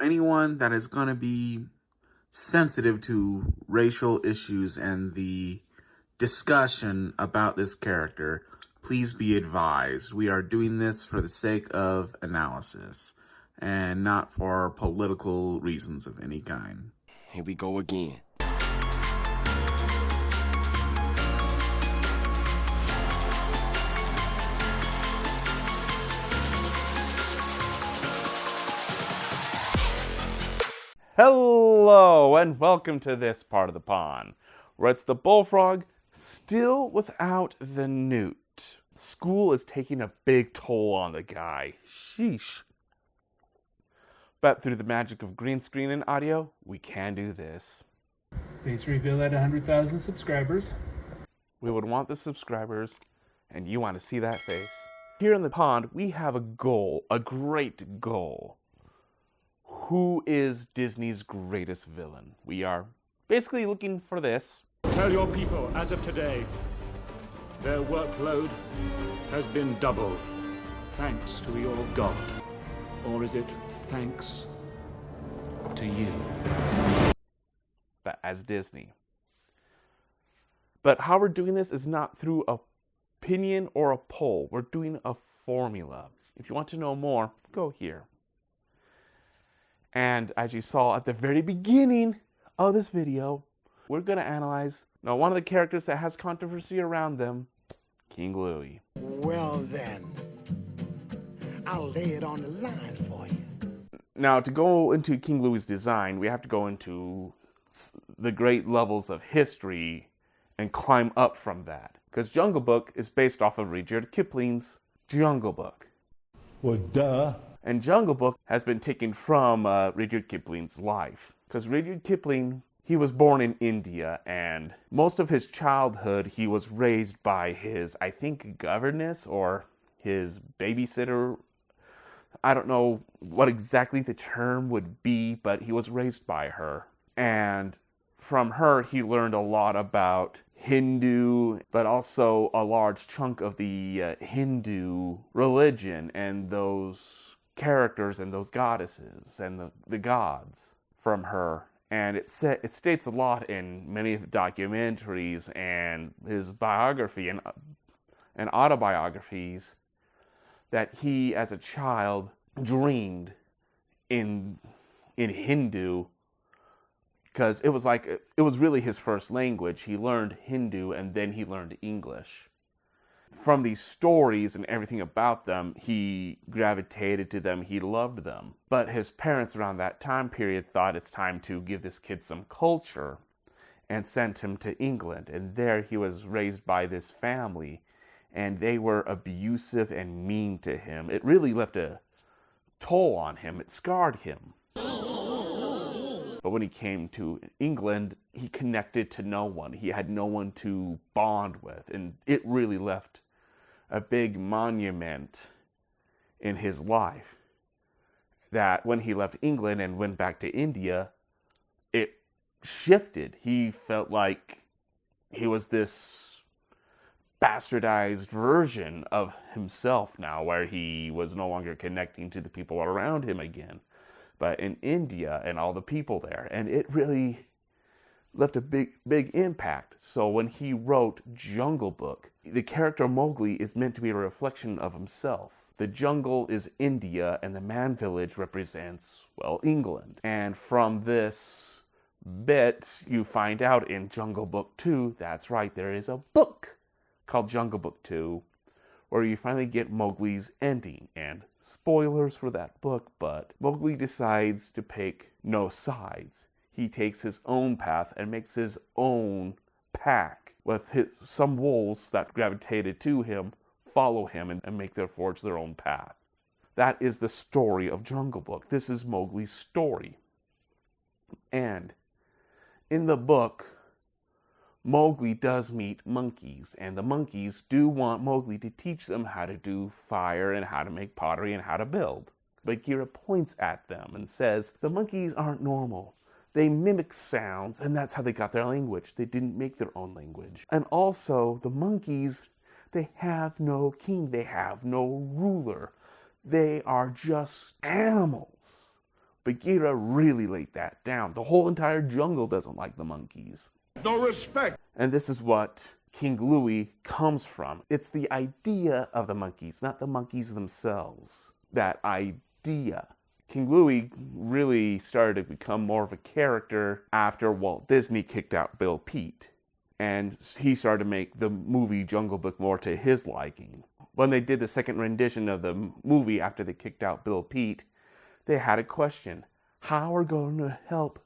anyone that is going to be sensitive to racial issues and the discussion about this character, please be advised. We are doing this for the sake of analysis and not for political reasons of any kind. Here we go again. Hello and welcome to this part of the pond, where it's the bullfrog still without the newt. School is taking a big toll on the guy. Sheesh. But through the magic of green screen and audio, we can do this. Face reveal at 100,000 subscribers. We would want the subscribers, and you want to see that face. Here in the pond, we have a goal, a great goal. Who is Disney's greatest villain? We are basically looking for this. Tell your people, as of today, their workload has been doubled, thanks to your God. Or is it thanks to you? But as Disney. But how we're doing this is not through a opinion or a poll. We're doing a formula. If you want to know more, go here. And as you saw at the very beginning of this video, we're going to analyze one of the characters that has controversy around them, King Louie. Well then, I'll lay it on the line for you. Now, to go into King Louie's design, we have to go into the great levels of history and climb up from that. Because Jungle Book is based off of Rudyard Kipling's Jungle Book. Well, duh. And Jungle Book has been taken from Rudyard Kipling's life. Because Rudyard Kipling, he was born in India, and most of his childhood he was raised by his, I think, governess or his babysitter. I don't know what exactly the term would be, but he was raised by her. And from her, he learned a lot about Hindu, but also a large chunk of the Hindu religion and those characters and those goddesses and the gods from her. And it states a lot in many of the documentaries and his biography and autobiographies that he, as a child, dreamed in Hindu, because it was really his first language. He learned Hindu and then he learned English. From these stories and everything about them, he gravitated to them, he loved them. But his parents around that time period thought it's time to give this kid some culture and sent him to England. And there he was raised by this family, and they were abusive and mean to him. It really left a toll on him, it scarred him. But when he came to England, he connected to no one. He had no one to bond with. And it really left a big monument in his life. That when he left England and went back to India, it shifted. He felt like he was this bastardized version of himself now, where he was no longer connecting to the people around him again, but in India and all the people there. And it really left a big impact. So when he wrote Jungle Book, the character Mowgli is meant to be a reflection of himself. The jungle is India, and the man village represents, well, England. And from this bit, you find out in Jungle Book 2, that's right, there is a book called Jungle Book 2, where you finally get Mowgli's ending. And spoilers for that book, but Mowgli decides to pick no sides. He takes his own path and makes his own pack with some wolves that gravitated to him, follow him and forge their own path. That is the story of Jungle Book. This is Mowgli's story. And in the book, Mowgli does meet monkeys, and the monkeys do want Mowgli to teach them how to do fire and how to make pottery and how to build. Bagheera points at them and says, the monkeys aren't normal. They mimic sounds, and that's how they got their language. They didn't make their own language. And also, the monkeys, they have no king. They have no ruler. They are just animals. Bagheera really laid that down. The whole entire jungle doesn't like the monkeys. No respect. And this is what King Louie comes from. It's the idea of the monkeys, not the monkeys themselves. That idea. King Louie really started to become more of a character after Walt Disney kicked out Bill Pete. And he started to make the movie Jungle Book more to his liking. When they did the second rendition of the movie after they kicked out Bill Pete, they had a question. How are we going to help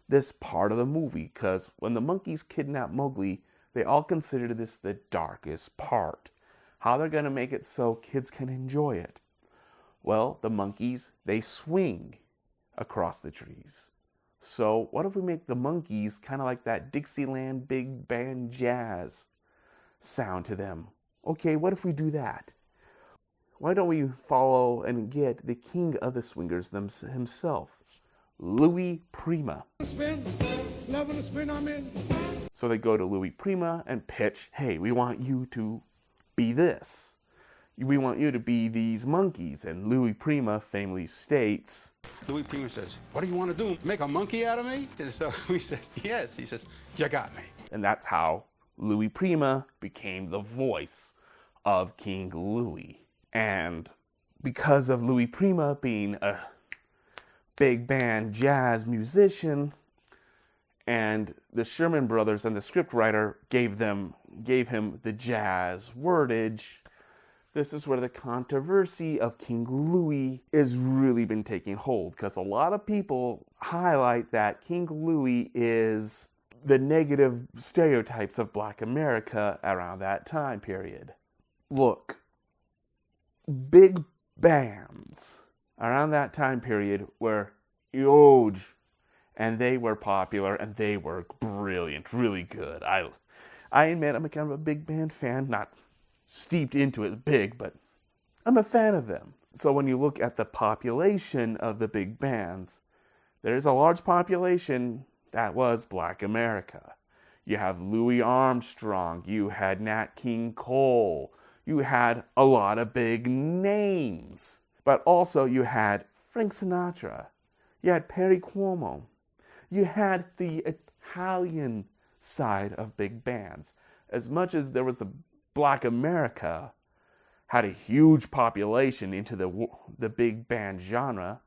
this part of the movie? Because when the monkeys kidnapped Mowgli, they all considered this the darkest part. How they're going to make it so kids can enjoy it? Well, the monkeys, they swing across the trees. So what if we make the monkeys kind of like that Dixieland big band jazz sound to them? Okay, what if we do that? Why don't we follow and get the king of the swingers himself, Louie Prima. Loving the spin I'm in. So they go to Louie Prima and pitch, hey, we want you to be this. We want you to be these monkeys. And Louie Prima famously states, Louie Prima says, what do you want to do? Make a monkey out of me? And so we said, yes. He says, you got me. and that's how Louie Prima became the voice of King Louie. And because of Louie Prima being a big band jazz musician, and the Sherman Brothers and the scriptwriter gave him the jazz wordage, this is where the controversy of King Louie has really been taking hold, because a lot of people highlight that King Louie is the negative stereotypes of Black America around that time period. Look, big bands around that time period were huge, and they were popular, and they were brilliant, really good. I admit I'm a kind of a big band fan, not steeped into it big, but I'm a fan of them. So when you look at the population of the big bands, there's a large population that was Black America. You have Louis Armstrong, you had Nat King Cole, you had a lot of big names, but also you had Frank Sinatra, you had Perry Como, you had the Italian side of big bands. As much as there was the Black America had a huge population into the big band genre,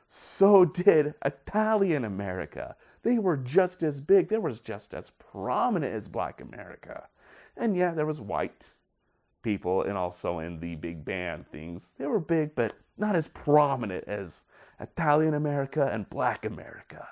so did Italian America. They were just as big. They were just as prominent as Black America. And yeah, there was white people and also in the big band things. They were big, but not as prominent as Italian America and Black America.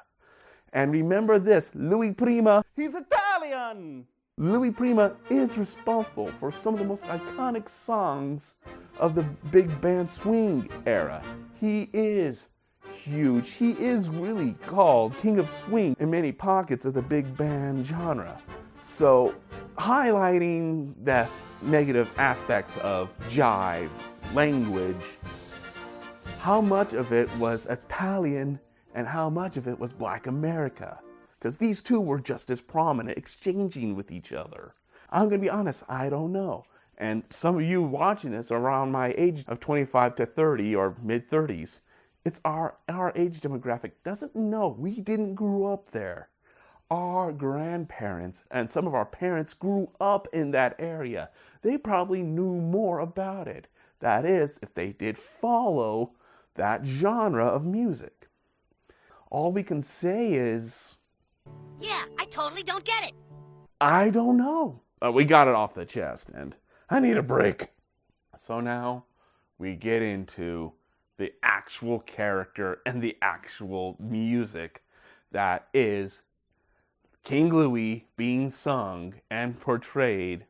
And remember this, Louie Prima, he's Italian! Louie Prima is responsible for some of the most iconic songs of the big band swing era. He is huge. He is really called King of Swing in many pockets of the big band genre. So, highlighting the negative aspects of jive, language, how much of it was Italian and how much of it was Black America? Because these two were just as prominent, exchanging with each other. I'm going to be honest, I don't know. And some of you watching this are around my age of 25 to 30 or mid-30s. It's our age demographic doesn't know. We didn't grow up there. Our grandparents and some of our parents grew up in that area. They probably knew more about it. That is, if they did follow that genre of music. All we can say is, yeah, I totally don't get it. I don't know. We got it off the chest, and I need a break. So now we get into the actual character and the actual music that is King Louie being sung and portrayed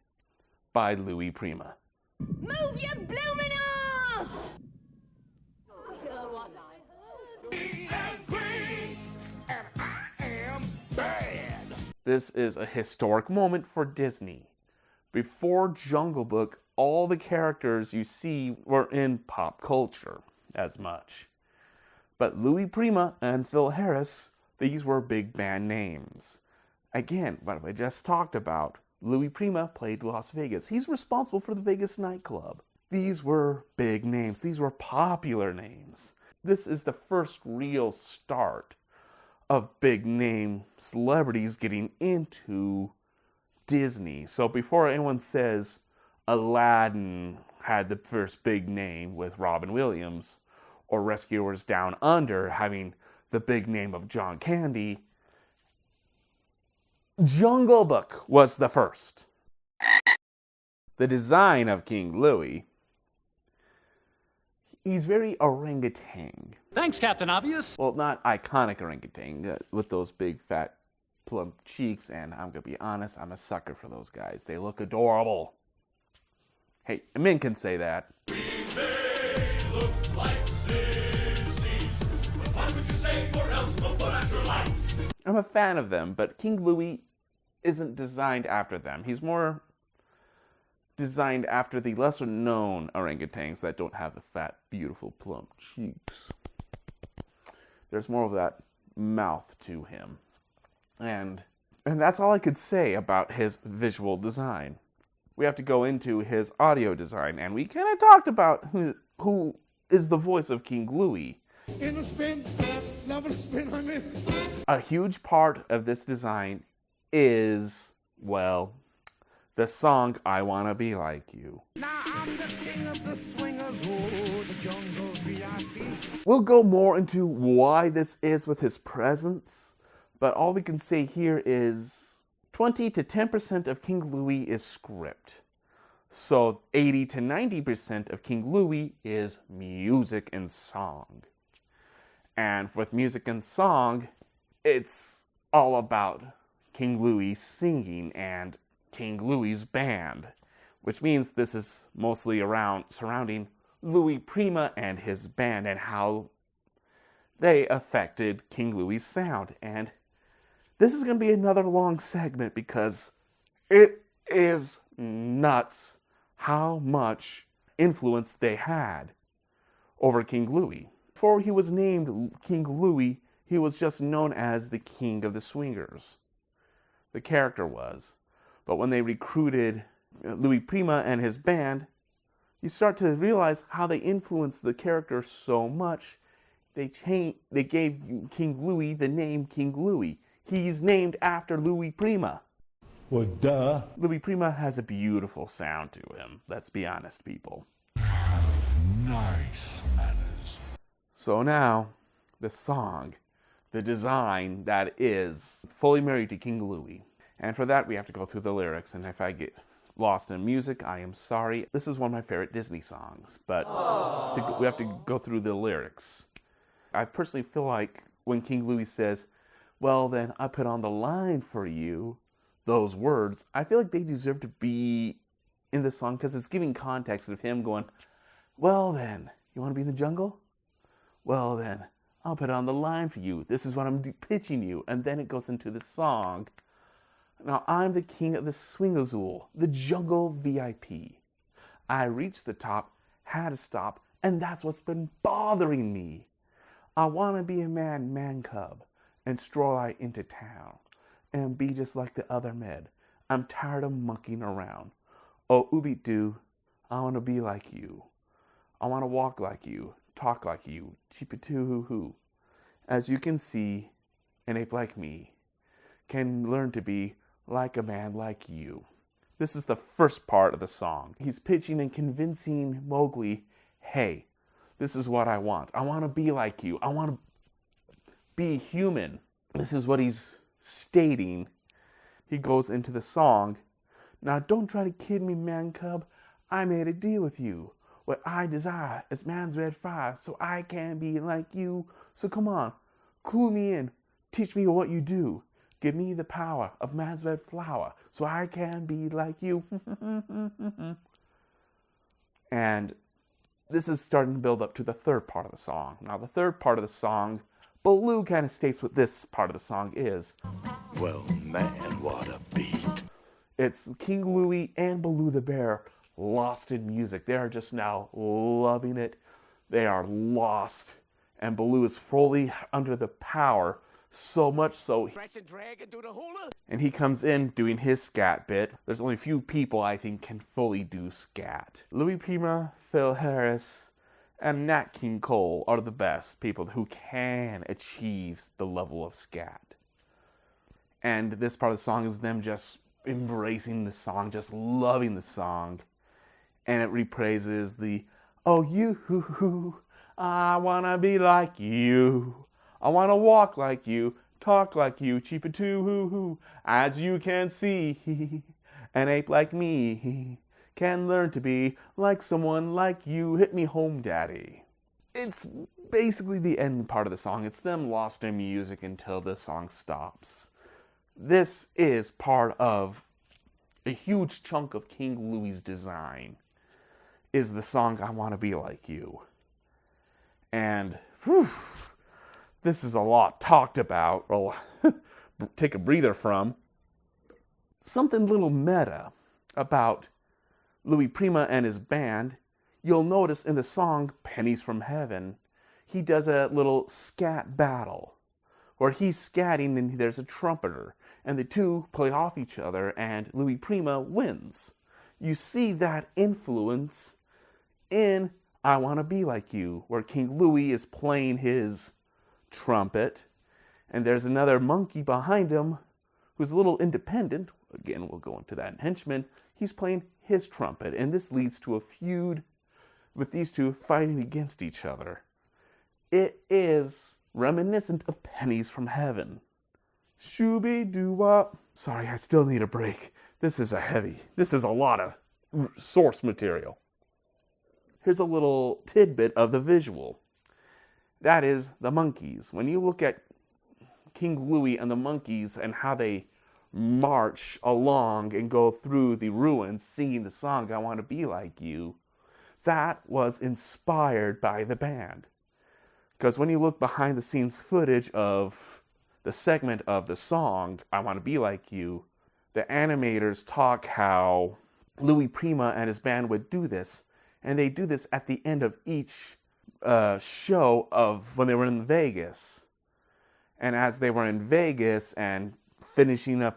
by Louie Prima. Move your bloomin' ass! This is a historic moment for Disney. Before Jungle Book, all the characters you see were in pop culture as much. But Louie Prima and Phil Harris, these were big band names. Again, what I just talked about, Louie Prima played Las Vegas. He's responsible for the Vegas nightclub. These were big names. These were popular names. this is the first real start of big name celebrities getting into Disney. So before anyone says Aladdin had the first big name with Robin Williams, or Rescuers Down Under having the big name of John Candy, Jungle Book was the first. The design of King Louie, he's very orangutan. Thanks, Captain Obvious. Well, not iconic orangutan, with those big, fat, plump cheeks, and I'm gonna be honest, I'm a sucker for those guys. They look adorable. Hey, men can say that. We may look like sissies, but what would you say, or else we'll put out your lights? I'm a fan of them, but King Louie isn't designed after them. He's more designed after the lesser-known orangutans that don't have the fat, beautiful, plump cheeks. There's more of that mouth to him. And that's all I could say about his visual design. We have to go into his audio design, and we kind of talked about who is the voice of King Louie. In a spin, love and spin I'm in. A huge part of this design is, well, the song I Wanna Be Like You. Now I'm the king of the swingers, oh, the jungle VIP. We'll go more into why this is with his presence, but all we can say here is 20 to 10% of King Louie is script. So 80 to 90% of King Louie is music and song. And with music and song, it's all about King Louie singing and King Louie's band, which means this is mostly surrounding Louie Prima and his band and how they affected King Louie's sound. And this is going to be another long segment because it is nuts how much influence they had over King Louie. Before he was named King Louie, he was just known as the King of the Swingers. The character was. But when they recruited Louie Prima and his band, you start to realize how they influenced the character so much. They gave King Louie the name King Louie. He's named after Louie Prima. Well, duh. Louie Prima has a beautiful sound to him. Let's be honest, people. Nice manners. So now, the song, the design that is fully married to King Louie. And for that, we have to go through the lyrics. And if I get lost in music, I am sorry. This is one of my favorite Disney songs, but we have to go through the lyrics. I personally feel like when King Louie says, well, then I put on the line for you, those words, I feel like they deserve to be in the song because it's giving context of him going, well, then, you want to be in the jungle? Well, then, I'll put on the line for you. This is what I'm pitching you. And then it goes into the song. Now, I'm the king of the swingazool, the jungle VIP. I reached the top, had to stop, and that's what's been bothering me. I want to be a man cub, and stroll out into town, and be just like the other med. I'm tired of monkeying around. Oh, ooby-doo, I want to be like you. I want to walk like you, talk like you, cheep-a-too-hoo-hoo. As you can see, an ape like me can learn to be like a man like you. This is the first part of the song. He's pitching and convincing Mowgli, hey, this is what I want. I want to be like you. I want to be human. This is what he's stating. He goes into the song. Now don't try to kid me, man cub. I made a deal with you. What I desire is man's red fire, so I can be like you. So come on, clue me in. Teach me what you do. Give me the power of man's red flower, so I can be like you. And this is starting to build up to the third part of the song. Now, the third part of the song, Baloo kind of states what this part of the song is. Well, man, what a beat. It's King Louie and Baloo the Bear lost in music. They are just now loving it. They are lost. And Baloo is fully under the power, so much so. And he comes in doing his scat bit. There's only a few people I think can fully do scat. Louie Prima, Phil Harris, and Nat King Cole are the best people who can achieve the level of scat. And this part of the song is them just embracing the song, just loving the song. And it repraises the, oh, you, I wanna be like you. I wanna walk like you, talk like you, cheaper too, hoo. As you can see, an ape like me can learn to be like someone like you. Hit me home, daddy. It's basically the end part of the song. It's them lost in music until the song stops. This is part of a huge chunk of King Louie's design, is the song I Want to Be Like You. And this is a lot talked about, or take a breather from. Something little meta about Louie Prima and his band. You'll notice in the song Pennies from Heaven, he does a little scat battle where he's scatting and there's a trumpeter, and the two play off each other and Louie Prima wins. You see that influence in I Want to Be Like You, where King Louie is playing his trumpet, and there's another monkey behind him who's a little independent. Again, we'll go into that in Henchman. He's playing his trumpet, and this leads to a feud with these two fighting against each other. It is reminiscent of Pennies from Heaven. Shooby-doo-wop. Sorry, I still need a break. This is a lot of source material. Here's a little tidbit of the visual. That is the monkeys. When you look at King Louie and the monkeys and how they march along and go through the ruins singing the song I Want to Be Like You, that was inspired by the band. Because when you look behind the scenes footage of the segment of the song I Want to Be Like You, the animators talk how Louie Prima and his band would do this, and they do this at the end of each show of when they were in Vegas. And as they were in Vegas and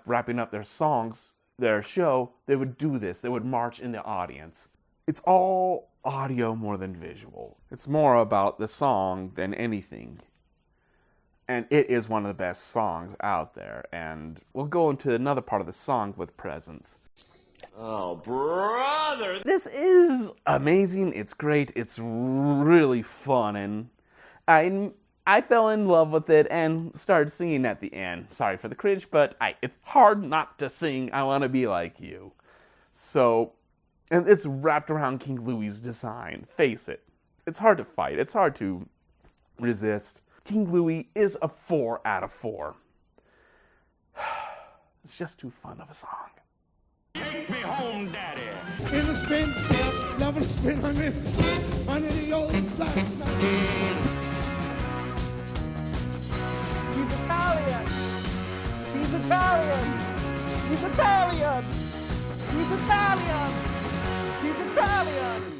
wrapping up their songs, their show, they would do this. They would march in the audience. It's all audio more than visual. It's more about the song than anything. And it is one of the best songs out there. And we'll go into another part of the song with Presence. Oh, brother! This is amazing. It's great. It's really fun. And I fell in love with it and started singing at the end. Sorry for the cringe, but it's hard not to sing I Want to Be Like You. So, and it's wrapped around King Louie's design. Face it. It's hard to fight. It's hard to resist. King Louie is a 4 out of 4. It's just too fun of a song. Take me home, daddy! In the spin, level spin under the old black. He's Italian! He's Italian! He's Italian! He's Italian! He's Italian!